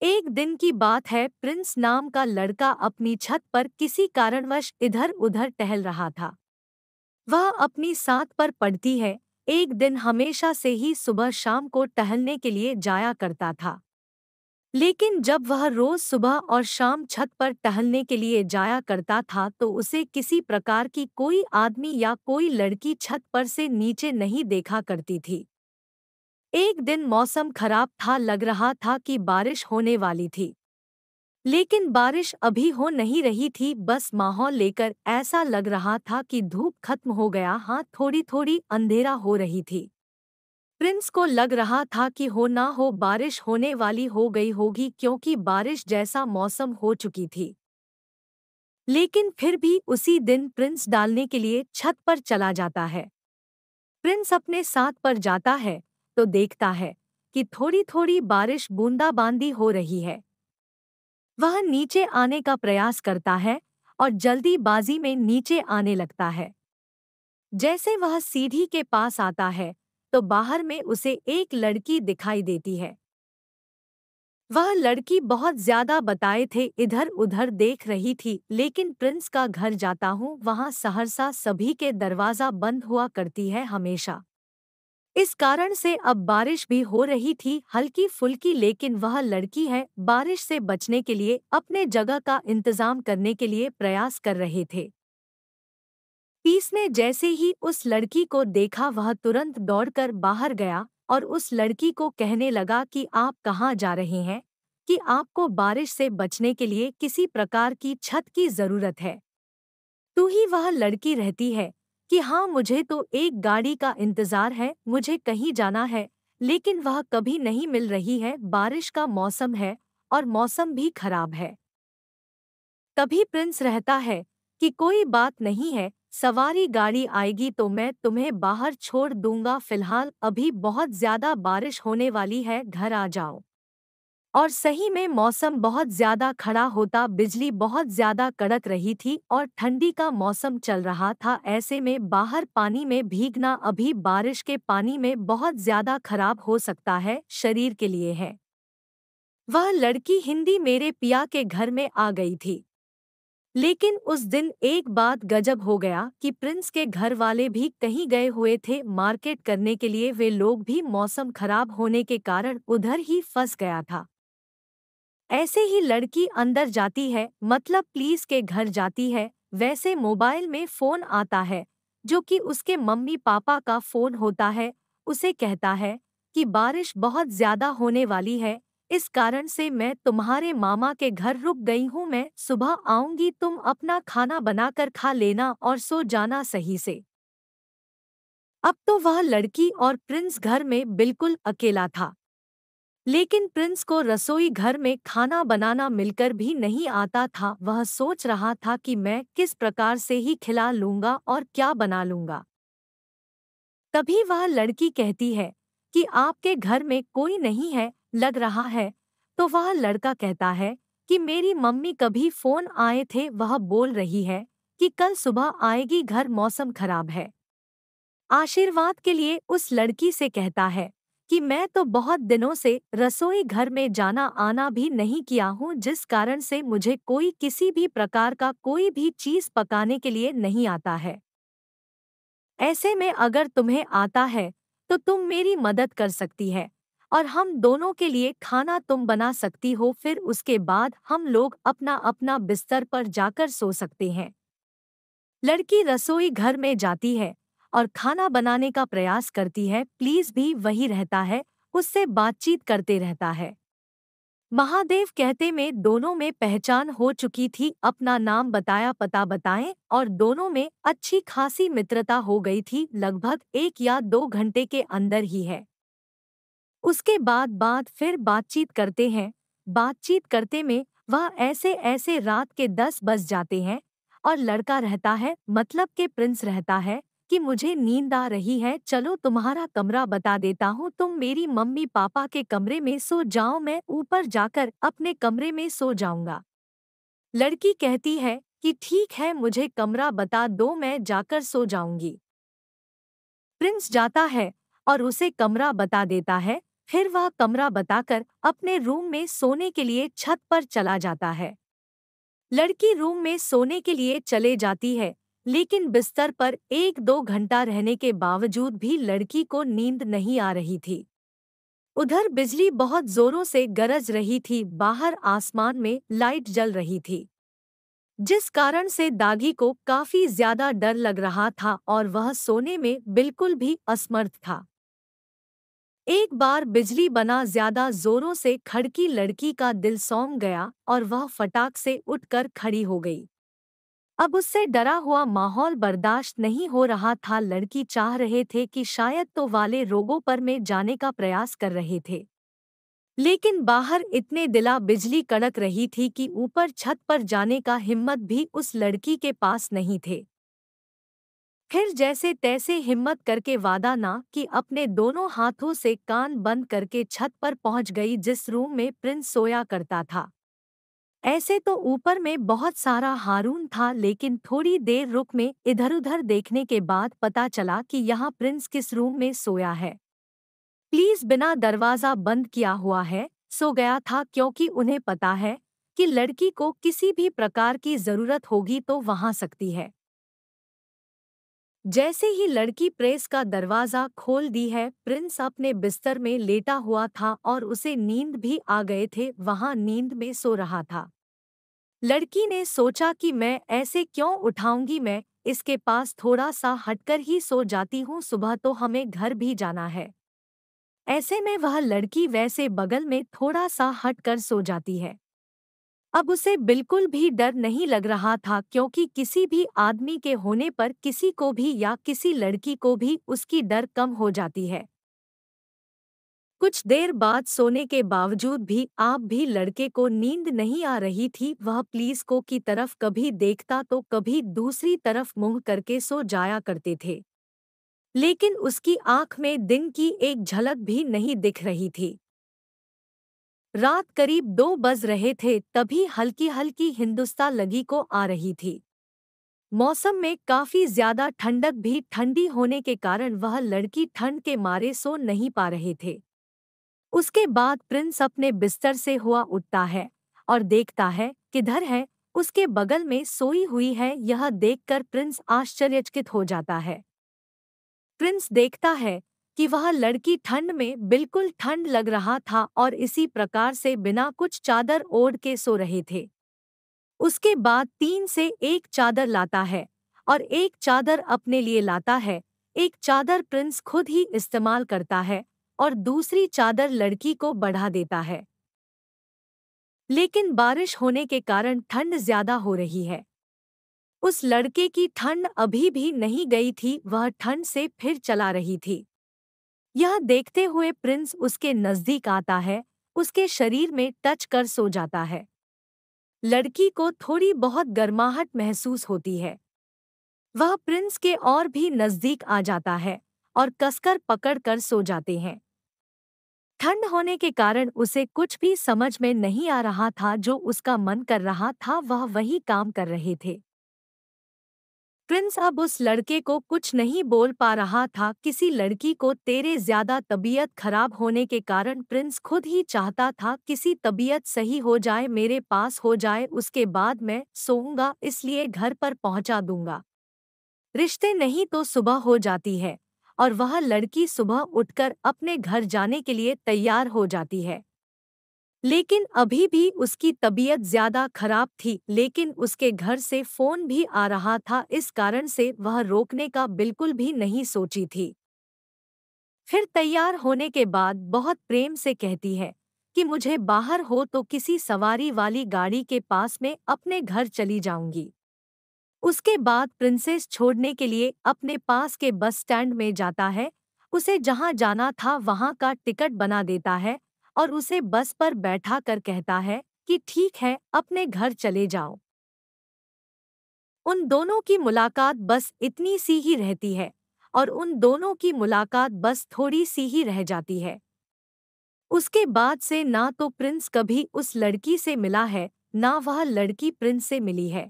एक दिन की बात है, प्रिंस नाम का लड़का अपनी छत पर किसी कारणवश इधर उधर टहल रहा था। वह अपनी सात पर पड़ती है। एक दिन हमेशा से ही सुबह शाम को टहलने के लिए जाया करता था। लेकिन जब वह रोज सुबह और शाम छत पर टहलने के लिए जाया करता था तो उसे किसी प्रकार की कोई आदमी या कोई लड़की छत पर से नीचे नहीं देखा करती थी। एक दिन मौसम खराब था, लग रहा था कि बारिश होने वाली थी। लेकिन बारिश अभी हो नहीं रही थी, बस माहौल लेकर ऐसा लग रहा था कि धूप खत्म हो गया, हाँ थोड़ी थोड़ी अंधेरा हो रही थी। प्रिंस को लग रहा था कि हो ना हो बारिश होने वाली हो गई होगी, क्योंकि बारिश जैसा मौसम हो चुकी थी। लेकिन फिर भी उसी दिन प्रिंस डालने के लिए छत पर चला जाता है। प्रिंस अपने साथ पर जाता है तो देखता है कि थोड़ी थोड़ी बारिश बूंदाबांदी हो रही है। वह नीचे आने का प्रयास करता है और जल्दीबाजी में नीचे आने लगता है। जैसे वह सीढ़ी के पास आता है तो बाहर में उसे एक लड़की दिखाई देती है। वह लड़की बहुत ज्यादा बताए थे इधर उधर देख रही थी, लेकिन प्रिंस का घर जाता हूँ वहाँ सहरसा सभी के दरवाजा बंद हुआ करती है हमेशा। इस कारण से अब बारिश भी हो रही थी हल्की फुल्की, लेकिन वह लड़की है बारिश से बचने के लिए अपने जगह का इंतजाम करने के लिए प्रयास कर रहे थे। पीस ने जैसे ही उस लड़की को देखा वह तुरंत दौड़कर बाहर गया और उस लड़की को कहने लगा कि आप कहाँ जा रहे हैं, कि आपको बारिश से बचने के लिए किसी प्रकार की छत की जरूरत है। तू ही वह लड़की रहती है कि हाँ मुझे तो एक गाड़ी का इंतजार है, मुझे कहीं जाना है, लेकिन वह कभी नहीं मिल रही है। बारिश का मौसम है और मौसम भी खराब है। तभी प्रिंस रहता है कि कोई बात नहीं है, सवारी गाड़ी आएगी तो मैं तुम्हें बाहर छोड़ दूंगा, फिलहाल अभी बहुत ज्यादा बारिश होने वाली है, घर आ जाओ। और सही में मौसम बहुत ज्यादा खड़ा होता, बिजली बहुत ज्यादा कड़क रही थी और ठंडी का मौसम चल रहा था। ऐसे में बाहर पानी में भीगना अभी बारिश के पानी में बहुत ज्यादा खराब हो सकता है, शरीर के लिए है। वह लड़की हिंदी मेरे पिया के घर में आ गई थी। लेकिन उस दिन एक बात गजब हो गया कि प्रिंस के घर वाले भी कहीं गए हुए थे मार्केट करने के लिए, वे लोग भी मौसम खराब होने के कारण उधर ही फंस गया था। ऐसे ही लड़की अंदर जाती है, मतलब प्लीज के घर जाती है। वैसे मोबाइल में फोन आता है जो कि उसके मम्मी पापा का फोन होता है। उसे कहता है कि बारिश बहुत ज्यादा होने वाली है, इस कारण से मैं तुम्हारे मामा के घर रुक गई हूँ, मैं सुबह आऊंगी, तुम अपना खाना बनाकर खा लेना और सो जाना सही से। अब तो वह लड़की और प्रिंस घर में बिल्कुल अकेला था। लेकिन प्रिंस को रसोई घर में खाना बनाना मिलकर भी नहीं आता था। वह सोच रहा था कि मैं किस प्रकार से ही खिला लूंगा और क्या बना लूंगा। तभी वह लड़की कहती है कि आपके घर में कोई नहीं है लग रहा है। तो वह लड़का कहता है कि मेरी मम्मी कभी फोन आए थे, वह बोल रही है कि कल सुबह आएगी घर, मौसम खराब है। आशीर्वाद के लिए उस लड़की से कहता है कि मैं तो बहुत दिनों से रसोई घर में जाना आना भी नहीं किया हूँ, जिस कारण से मुझे कोई किसी भी प्रकार का कोई भी चीज पकाने के लिए नहीं आता है। ऐसे में अगर तुम्हें आता है तो तुम मेरी मदद कर सकती है और हम दोनों के लिए खाना तुम बना सकती हो, फिर उसके बाद हम लोग अपना अपना बिस्तर पर जाकर सो सकते हैं। लड़की रसोई घर में जाती है और खाना बनाने का प्रयास करती है। प्लीज भी वही रहता है, उससे बातचीत करते रहता है। महादेव कहते में दोनों में पहचान हो चुकी थी, अपना नाम बताया, पता बताएं और दोनों में अच्छी खासी मित्रता हो गई थी, लगभग 1 या 2 घंटे के अंदर ही है। उसके बाद फिर बातचीत करते हैं। बातचीत करते में वह ऐसे ऐसे रात के 10 बज जाते हैं और लड़का रहता है, मतलब के प्रिंस रहता है कि मुझे नींद आ रही है, चलो तुम्हारा कमरा बता देता हूँ, तुम मेरी मम्मी पापा के कमरे में सो जाओ, मैं ऊपर जाकर अपने कमरे में सो जाऊंगा। लड़की कहती है कि ठीक है, मुझे कमरा बता दो, मैं जाकर सो जाऊंगी। प्रिंस जाता है और उसे कमरा बता देता है। फिर वह कमरा बताकर अपने रूम में सोने के लिए छत पर चला जाता है। लड़की रूम में सोने के लिए चले जाती है, लेकिन बिस्तर पर 1-2 घंटा रहने के बावजूद भी लड़की को नींद नहीं आ रही थी। उधर बिजली बहुत जोरों से गरज रही थी, बाहर आसमान में लाइट जल रही थी, जिस कारण से दागी को काफी ज्यादा डर लग रहा था और वह सोने में बिल्कुल भी असमर्थ था। एक बार बिजली बना ज्यादा जोरों से खड़की लड़की का दिल सौंग गया और वह फटाक से उठकर खड़ी हो गई। अब उससे डरा हुआ माहौल बर्दाश्त नहीं हो रहा था। लड़की चाह रहे थे कि शायद तो वाले रोगों पर में जाने का प्रयास कर रहे थे, लेकिन बाहर इतने दिला बिजली कड़क रही थी कि ऊपर छत पर जाने का हिम्मत भी उस लड़की के पास नहीं थे। फिर जैसे तैसे हिम्मत करके वादा ना कि अपने दोनों हाथों से कान बंद करके छत पर पहुंच गई जिस रूम में प्रिंस सोया करता था। ऐसे तो ऊपर में बहुत सारा हारून था, लेकिन थोड़ी देर रुक में इधर-उधर देखने के बाद पता चला कि यहाँ प्रिंस किस रूम में सोया है। प्लीज बिना दरवाजा बंद किया हुआ है सो गया था, क्योंकि उन्हें पता है कि लड़की को किसी भी प्रकार की जरूरत होगी तो वहां सकती है। जैसे ही लड़की प्रेस का दरवाजा खोल दी है, प्रिंस अपने बिस्तर में लेटा हुआ था और उसे नींद भी आ गए थे, वहां नींद में सो रहा था। लड़की ने सोचा कि मैं ऐसे क्यों उठाऊंगी, मैं इसके पास थोड़ा सा हटकर ही सो जाती हूँ, सुबह तो हमें घर भी जाना है। ऐसे में वह लड़की वैसे बगल में थोड़ा सा हटकर सो जाती है। अब उसे बिल्कुल भी डर नहीं लग रहा था, क्योंकि किसी भी आदमी के होने पर किसी को भी या किसी लड़की को भी उसकी डर कम हो जाती है। कुछ देर बाद सोने के बावजूद भी आप भी लड़के को नींद नहीं आ रही थी। वह पुलिस को की तरफ कभी देखता तो कभी दूसरी तरफ मुंह करके सो जाया करते थे, लेकिन उसकी आंख में दिन की एक झलक भी नहीं दिख रही थी। रात करीब 2 बज रहे थे, तभी हल्की हल्की हिंदुस्तां लगी को आ रही थी। मौसम में काफी ज्यादा ठंडक भी ठंडी होने के कारण वह लड़की ठंड के मारे सो नहीं पा रहे थे। उसके बाद प्रिंस अपने बिस्तर से हुआ उठता है और देखता है किधर है, उसके बगल में सोई हुई है। यह देखकर प्रिंस आश्चर्यचकित हो जाता है। प्रिंस देखता है कि वह लड़की ठंड में बिल्कुल ठंड लग रहा था और इसी प्रकार से बिना कुछ चादर ओढ़ के सो रहे थे। उसके बाद 3 से 1 चादर लाता है और एक चादर अपने लिए लाता है। एक चादर प्रिंस खुद ही इस्तेमाल करता है और दूसरी चादर लड़की को बढ़ा देता है। लेकिन बारिश होने के कारण ठंड ज्यादा हो रही है। उस लड़के की ठंड अभी भी नहीं गई थी, वह ठंड से फिर चला रही थी। यह देखते हुए प्रिंस उसके नजदीक आता है, उसके शरीर में टच कर सो जाता है। लड़की को थोड़ी बहुत गर्माहट महसूस होती है। वह प्रिंस के और भी नजदीक आ जाता है और कसकर पकड़ कर सो जाते हैं। ठंड होने के कारण उसे कुछ भी समझ में नहीं आ रहा था, जो उसका मन कर रहा था वह वही काम कर रहे थे। प्रिंस अब उस लड़के को कुछ नहीं बोल पा रहा था। किसी लड़की को तेरे ज्यादा तबीयत खराब होने के कारण प्रिंस खुद ही चाहता था किसी तबीयत सही हो जाए, मेरे पास हो जाए, उसके बाद मैं सोऊंगा, इसलिए घर पर पहुंचा दूंगा। रिश्ते नहीं तो सुबह हो जाती है और वह लड़की सुबह उठकर अपने घर जाने के लिए तैयार हो जाती है। लेकिन अभी भी उसकी तबीयत ज्यादा खराब थी, लेकिन उसके घर से फोन भी आ रहा था, इस कारण से वह रोकने का बिल्कुल भी नहीं सोची थी। फिर तैयार होने के बाद बहुत प्रेम से कहती है कि मुझे बाहर हो तो किसी सवारी वाली गाड़ी के पास में अपने घर चली जाऊंगी। उसके बाद प्रिंसेस छोड़ने के लिए अपने पास के बस स्टैंड में जाता है, उसे जहां जाना था वहां का टिकट बना देता है और उसे बस पर बैठा कर कहता है कि ठीक है, अपने घर चले जाओ। उन दोनों की मुलाकात बस इतनी सी ही रहती है और उन दोनों की मुलाकात बस थोड़ी सी ही रह जाती है। उसके बाद से ना तो प्रिंस कभी उस लड़की से मिला है, ना वह लड़की प्रिंस से मिली है।